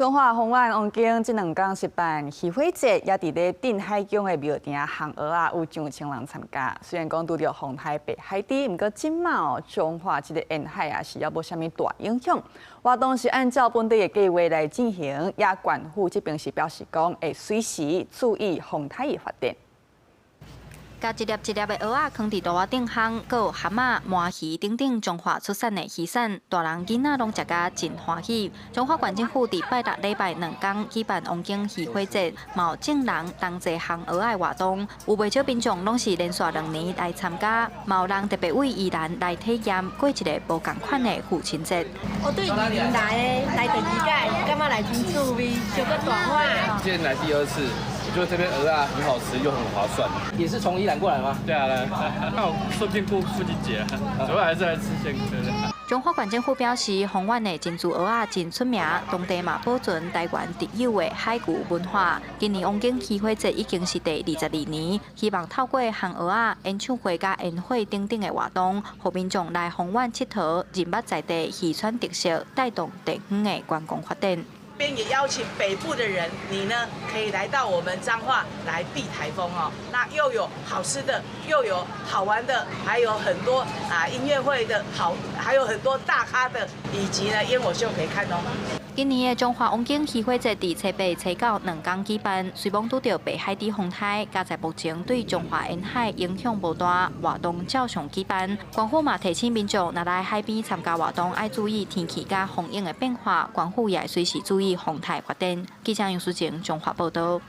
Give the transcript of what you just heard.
中華紅灣王景這兩天舉辦魚火節，也佇咧鎮海宮的廟埕烘蚵仔有上千人參加。雖然講拄着風颱北海低，不過今嘛中華這個沿海也是也無啥物大影響。活動是按照本地的計劃來進行，也縣府這邊是表示講會隨時注意風颱的發展。甲一粒一粒的蚵仔放佇刀仔頂烘，閣有蛤蟆、鰻魚等等中華出產的魚產，大人囡仔攏食甲真歡喜。中華縣政府佇拜六禮拜兩天舉辦王景魚火節，嘛有眾人同齊烘蚵仔活動，有不少民眾攏是連續2年來參加，嘛有人特別為宜蘭來體驗過一個無同款的父親節。我對宜蘭來第二屆，感覺來真趣味，小個大碗。今天來第2次。我覺得這邊蚵仔很好吃又很划算，也是從宜蘭過來嗎？對啊，那我順便過父親節，主要還是來吃鮮蚵的。中華縣政府表示，紅灣的珍珠蚵仔真出名，當地嘛保存台灣特有的海漁文化。今年王景魚火節已經是第22年，希望透過烘蚵仔、演唱會、甲宴會等等的活動，讓民眾來紅灣佚佗，認捌在地漁產特色，帶動地方的觀光發展。也邀請北部的人，你呢可以來到我們彰化來避颱風哦。那又有好吃的，又有好玩的，還有很多音樂會的還有很多大咖的，以及呢煙火秀可以看哦。今年的中華王景魚火節佇初8、初9兩天舉辦，雖望拄到北海低風颱，加在目前對中華沿海影響無大，活動照常舉辦。縣府嘛提醒民眾，若來海邊參加活動，愛注意天氣甲風影的變化，縣府也隨時注意風颱發展。記者楊淑靜，中華報道。